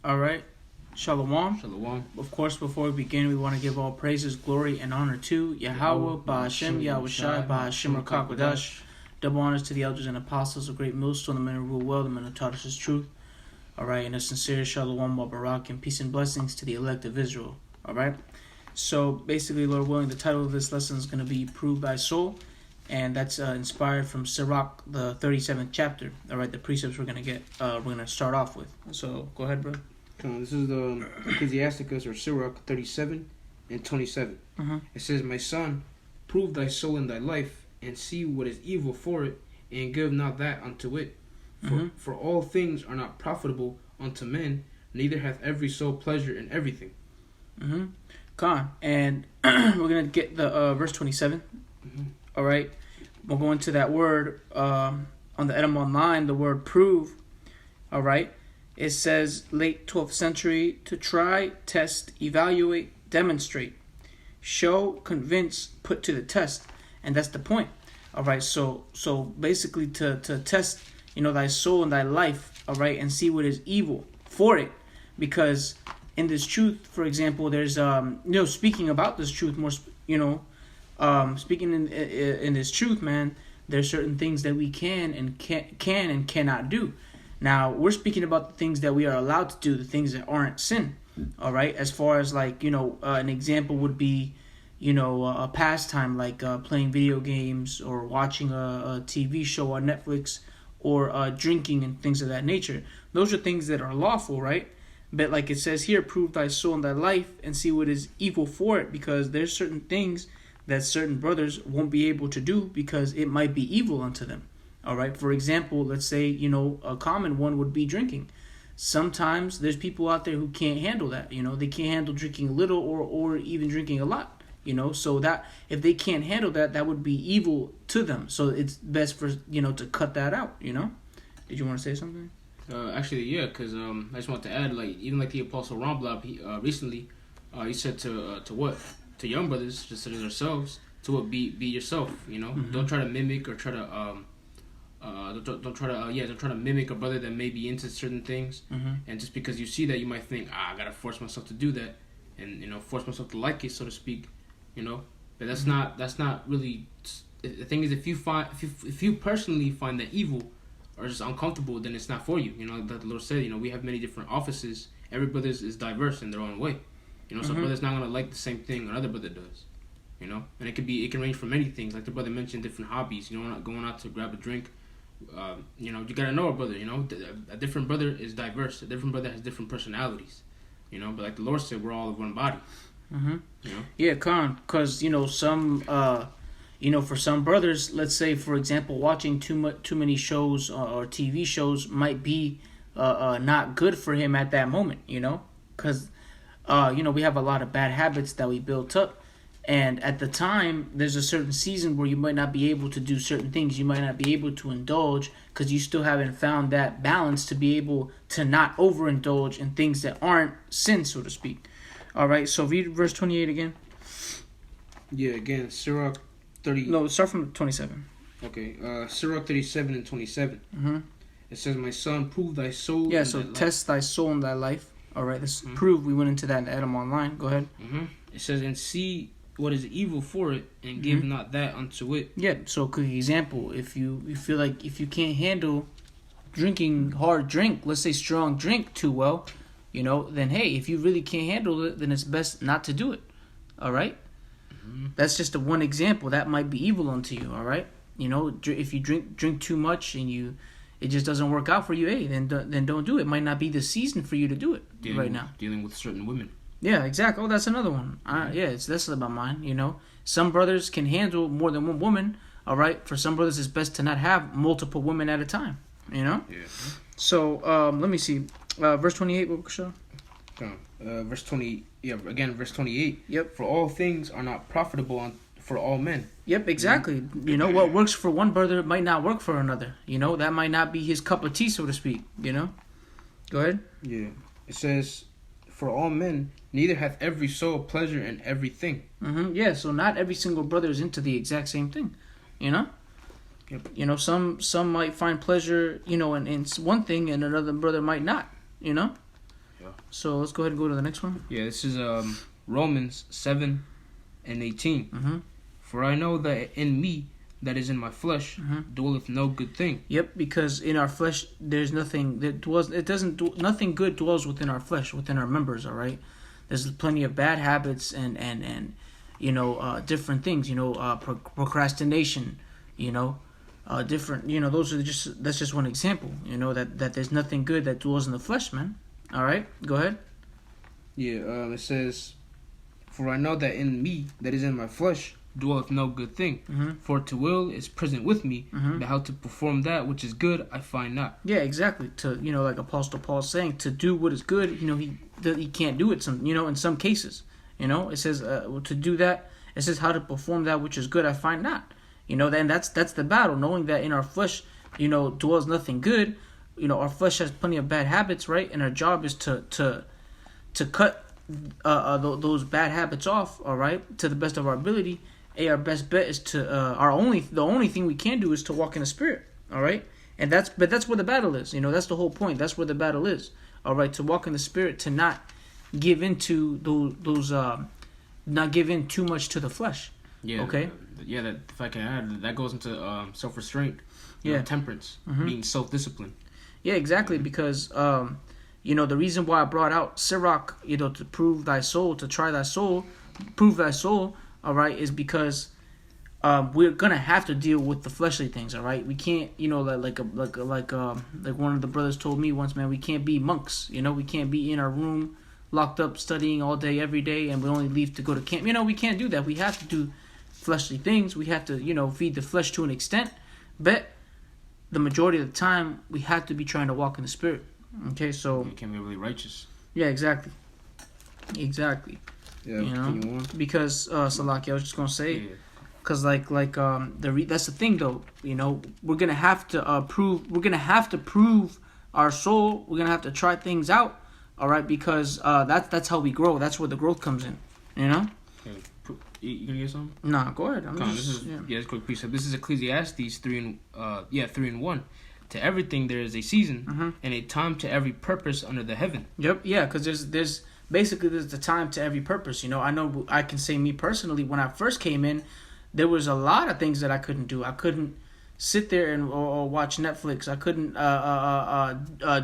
All right. Shalom. Shalom. Of course, before we begin, we want to give all praises, glory, and honor to Yahweh, Ba'Hashem, Yahushai, Ba'Hashem, Rakakwadash. Double honors to the elders and apostles of Great Millstone, the men who rule well, the men who taught us his truth. All right, and a sincere Shalom, Barak, and peace and blessings to the elect of Israel. All right. So basically, Lord willing, the title of this lesson is going to be Prove Thy Soul. And that's inspired from Sirach, the 37th chapter. All right, the precepts we're going to start off with. So go ahead, bro. This is the Ecclesiasticus or Sirach 37 and 27. It says, "My son, prove thy soul in thy life, and see what is evil for it, and give not that unto it. For all things are not profitable unto men, neither hath every soul pleasure in everything." Khan. And we're going to get the verse 27. All right. We'll go into that word on the Edom Online, the word prove. All right. It says late 12th century, to try, test, evaluate, demonstrate, show, convince, put to the test. And that's the point. All right. So basically to test, thy soul and thy life. All right. And see what is evil for it. Because in this truth, for example, there's, speaking about this truth more, speaking in this truth, man, there's certain things that we can and cannot do. Now, we're speaking about the things that we are allowed to do, the things that aren't sin. All right, as far as an example would be, a pastime like playing video games or watching a TV show on Netflix or drinking and things of that nature. Those are things that are lawful, right? But like it says here, prove thy soul and thy life and see what is evil for it, because there's certain things that certain brothers won't be able to do because it might be evil unto them. All right. For example, let's say, a common one would be drinking. Sometimes there's people out there who can't handle that. They can't handle drinking a little or even drinking a lot. So that if they can't handle that, that would be evil to them. So it's best for, to cut that out, Did you want to say something? Actually, yeah, because I just want to add, even the Apostle Ramblab, he recently, he said to what? To young brothers, just to themselves, to be yourself. Don't try to mimic or try to don't try to mimic a brother that may be into certain things. And just because you see that, you might think, I gotta force myself to do that, and force myself to like it, so to speak. But that's not really. The thing is, if you personally find that evil or just uncomfortable, then it's not for you. That the Lord said, we have many different offices. Every brother is diverse in their own way. So brother's not gonna like the same thing another brother does. And it can range from many things. Like the brother mentioned, different hobbies. Not going out to grab a drink. You gotta know a brother. A different brother is diverse. A different brother has different personalities. But like the Lord said, we're all of one body. Yeah, because some for some brothers, let's say for example, watching too many shows or TV shows might be not good for him at that moment. Because we have a lot of bad habits that we built up. And at the time, there's a certain season where you might not be able to do certain things. You might not be able to indulge because you still haven't found that balance to be able to not overindulge in things that aren't sin, so to speak. All right, so read verse 28 again. Yeah, again, Sirach 30... No, start from 27. Okay, Sirach 37 and 27. It says, "My son, prove thy soul." Yeah, so test thy soul in thy life. All right, let's prove. We went into that in Edom Online. Go ahead. It says, "And see what is evil for it, and give not that unto it." Yeah, so quick example. If you feel like if you can't handle drinking hard drink, let's say strong drink too well, then hey, if you really can't handle it, then it's best not to do it. All right? That's just one example. That might be evil unto you, all right? If you drink too much and it just doesn't work out for you, hey, then don't do it. It might not be the season for you to do it right now. Dealing with certain women. Yeah, exactly. Oh, that's another one. It's less about mine, Some brothers can handle more than one woman, all right? For some brothers, it's best to not have multiple women at a time, Yeah. So, let me see. Verse 28, what show? Verse 20, again, verse 28. Yep. "For all things are not profitable for all men." Yep, exactly. What works for one brother might not work for another. That might not be his cup of tea, so to speak, Go ahead. Yeah. It says, "For all men, neither hath every soul pleasure in everything." Yeah, so not every single brother is into the exact same thing, Yep. Some might find pleasure, in one thing, and another brother might not, Yeah. So let's go ahead and go to the next one. Yeah, this is Romans 7:18. Mm-hmm. For I know that in me, that is in my flesh, dwelleth no good thing. Yep, because in our flesh there's nothing that dwells. It doesn't. Nothing good dwells within our flesh, within our members. All right. There's plenty of bad habits and different things. Procrastination. Different. Those are that's just one example. That there's nothing good that dwells in the flesh, man. All right. Go ahead. Yeah. It says, for I know that in me, that is in my flesh, dwelleth no good thing. Mm-hmm. For to will is present with me, but how to perform that which is good I find not. Yeah, exactly. To like Apostle Paul saying, to do what is good, he can't do it. In some cases, it says to do that. It says how to perform that which is good I find not. Then that's the battle, knowing that in our flesh, dwells nothing good. Our flesh has plenty of bad habits, right? And our job is to cut those bad habits off, all right, to the best of our ability. Our best bet is to the only thing we can do is to walk in the Spirit, all right, and that's where the battle is. That's the whole point. That's where the battle is, all right, to walk in the Spirit, to not give into those not give in too much to the flesh. Yeah. Okay. Yeah. That, if I can add, that goes into self-restraint. Temperance, being self-disciplined. Yeah, exactly. Because the reason why I brought out Sirach, to prove thy soul, to try thy soul, prove thy soul. All right, is because we're gonna have to deal with the fleshly things. All right, we can't, like one of the brothers told me once, man. We can't be monks. We can't be in our room, locked up, studying all day, every day, and we only leave to go to camp. We can't do that. We have to do fleshly things. We have to, feed the flesh to an extent, but the majority of the time we have to be trying to walk in the Spirit. Okay, so you can't be really righteous. Yeah, exactly. Yeah, because Salaki, I was just gonna say, because that's the thing though. We're gonna have to prove. We're gonna have to prove our soul. We're gonna have to try things out. All right, because that's how we grow. That's where the growth comes in. Okay. You gonna get something? Nah, go ahead. This is quick precept. This is Ecclesiastes 3:1. To everything there is a season and a time to every purpose under the heaven. Yep. Yeah, because there's basically there's the time to every purpose. I know I can say me personally, when I first came in, there was a lot of things that I couldn't do. I couldn't sit there or watch Netflix. I couldn't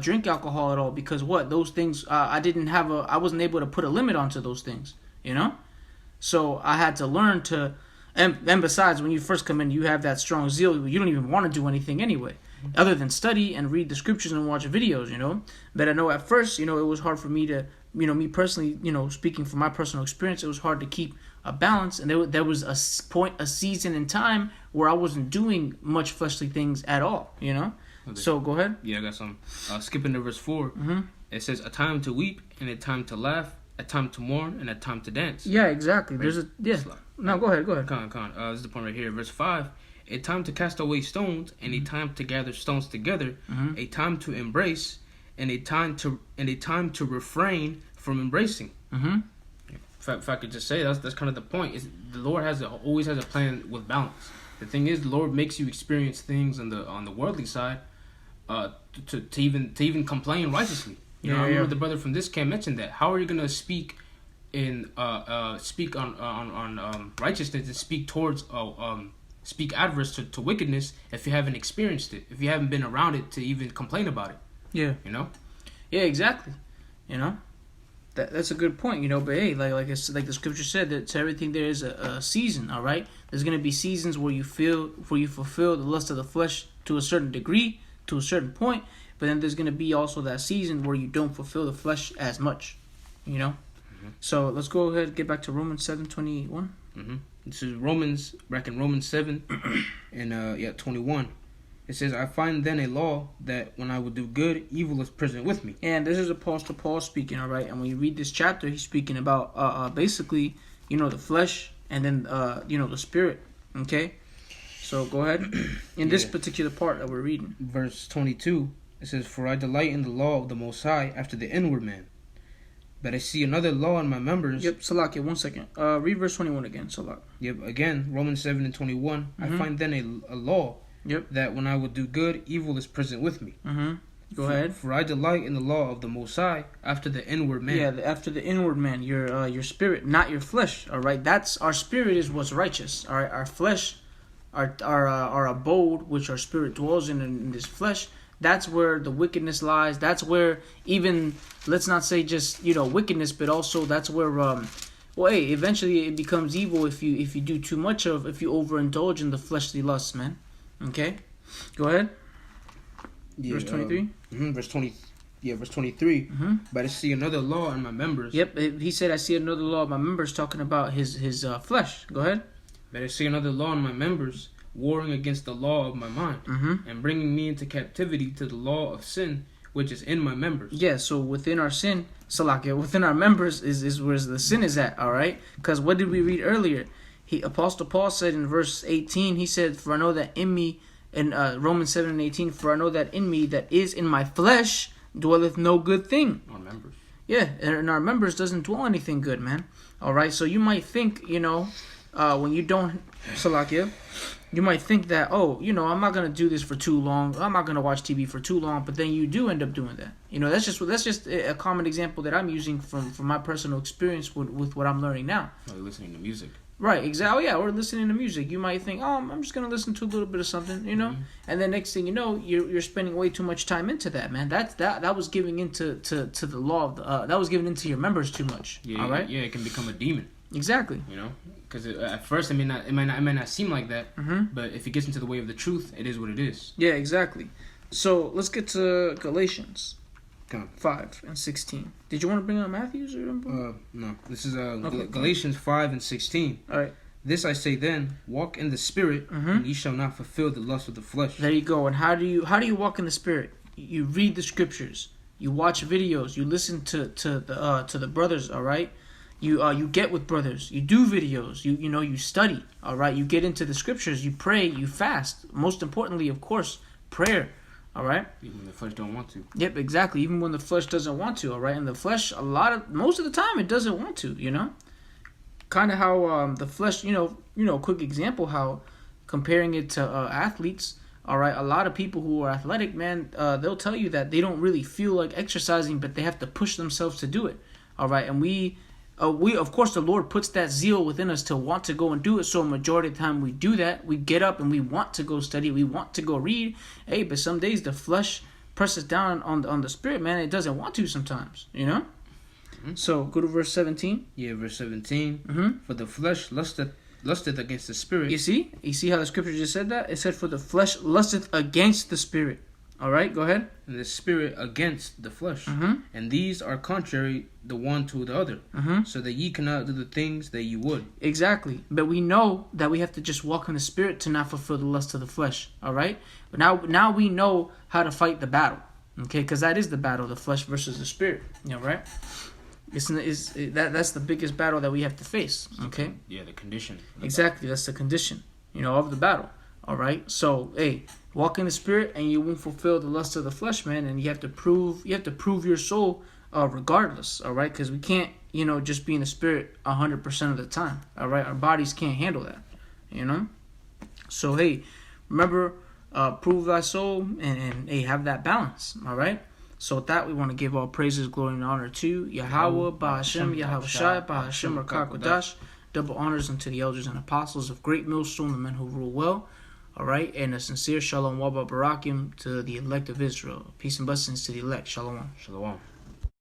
drink alcohol at all because those things I wasn't able to put a limit onto those things. So I had to learn to, and besides, when you first come in, you have that strong zeal. You don't even want to do anything anyway, other than study and read the scriptures and watch videos. But I know at first, it was hard for me to, me personally, speaking from my personal experience, it was hard to keep a balance. And there was a season in time where I wasn't doing much fleshly things at all. So go ahead. Yeah, I got some. Skipping to verse 4, it says, a time to weep and a time to laugh, a time to mourn and a time to dance. Yeah, exactly. Right? No, go ahead. This is the point right here. Verse 5, a time to cast away stones and a time to gather stones together, a time to embrace and a time to refrain from embracing. If I could just say, that's kind of the point. The Lord always has a plan with balance. The thing is, the Lord makes you experience things on the worldly side, to even complain righteously. I remember the brother from this camp mentioned that. How are you gonna speak on righteousness and speak towards speak adverse to wickedness if you haven't experienced it, if you haven't been around it to even complain about it? Yeah. Yeah, exactly. That's a good point. But hey, like the scripture said, that to everything there is a season. All right, there's gonna be seasons where you fulfill the lust of the flesh to a certain degree, to a certain point. But then there's going to be also that season where you don't fulfill the flesh as much, So let's go ahead and get back to Romans 7:21. This is Romans 7 and 21. It says, I find then a law that when I would do good, evil is present with me. And this is Apostle Paul speaking, all right? And when you read this chapter, he's speaking about basically, the flesh and then, the spirit, okay? So go ahead. In this particular part that we're reading. Verse 22. It says, for I delight in the law of the Most High after the inward man. But I see another law in my members. Yep, Salak, 1 second. Read verse 21 again, Salak. Yep, again, Romans 7 and 21. I find then a law that when I would do good, evil is present with me. Go ahead. For I delight in the law of the Most High after the inward man. Yeah, after the inward man, your spirit, not your flesh. All right, that's our spirit is what's righteous. All right, our flesh, our abode, which our spirit dwells in this flesh. That's where the wickedness lies. That's where even, let's not say just wickedness, but also that's where eventually it becomes evil if you do too much if you overindulge in the fleshly lusts, man. Okay, go ahead. Yeah, verse 23. Verse 20. Yeah, verse 23. But I see another law in my members. Yep, he said, I see another law in my members, talking about his flesh. Go ahead. But I see another law in my members, warring against the law of my mind, and bringing me into captivity to the law of sin, which is in my members. Yeah, so within our sin, Salakia, within our members is where the sin is at, all right? Because what did we read earlier? Apostle Paul said in verse 18, he said, for I know that in me, in Romans 7:18, for I know that in me, that is in my flesh, dwelleth no good thing. Our members. Yeah, and our members doesn't dwell anything good, man. All right, so you might think, when you don't, Salakia, you might think that, I'm not going to do this for too long. I'm not going to watch TV for too long, but then you do end up doing that. That's just a common example that I'm using from my personal experience with what I'm learning now. Oh, you're listening to music. Right, exactly. Yeah, we're listening to music. You might think, I'm just going to listen to a little bit of something, And then next thing you know, you're spending way too much time into that, man. That was giving into to the law of that was giving into your members too much. Yeah, all right? Yeah, it can become a demon. Exactly. Because at first it might not seem like that, but if it gets into the way of the truth, it is what it is. Yeah, exactly. So let's get to Galatians. Come. 5:16. Did you want to bring up Matthew's or no. This is Galatians 5:16. All right. This I say then, walk in the spirit, and ye shall not fulfill the lust of the flesh. There you go. And how do you walk in the spirit? You read the scriptures. You watch videos. You listen to the brothers. All right. You get with brothers. You do videos. You study. All right. You get into the scriptures. You pray. You fast. Most importantly, of course, prayer. All right. Even when the flesh don't want to. Yep, exactly. Even when the flesh doesn't want to. All right. And the flesh, most of the time, it doesn't want to. Kind of how the flesh. Quick example how comparing it to athletes. All right. A lot of people who are athletic, man, they'll tell you that they don't really feel like exercising, but they have to push themselves to do it. All right. And we of course, the Lord puts that zeal within us to want to go and do it. So a majority of the time we do that. We get up and we want to go study. We want to go read. Hey, but some days the flesh presses down on the spirit, man. It doesn't want to sometimes, So go to verse 17. Yeah, verse 17. For the flesh lusteth against the spirit. You see how the scripture just said that? It said, for the flesh lusteth against the spirit. All right, go ahead. And the spirit against the flesh. And these are contrary the one to the other, so that ye cannot do the things that ye would. Exactly. But we know that we have to just walk in the spirit to not fulfill the lust of the flesh. All right? But now we know how to fight the battle. Okay? Because that is the battle, the flesh versus the spirit. Right? That's the biggest battle that we have to face. Okay? Yeah, the condition. Exactly. That's the condition, of the battle. All right? So, hey, walk in the spirit and you won't fulfill the lust of the flesh, man. And you have to prove your soul regardless, all right? Because we can't, just be in the spirit 100% of the time, all right? Our bodies can't handle that, So, hey, remember, prove thy soul and hey, have that balance, all right? So with that, we want to give all praises, glory, and honor to Yahweh, Ba'ashem, Yahweh Shai, Ba'ashem, Rakakwadash. Double honors unto the elders and apostles of Great Millstone, the men who rule well. All right, and a sincere shalom waba barakim to the elect of Israel. Peace and blessings to the elect. Shalom. Shalom.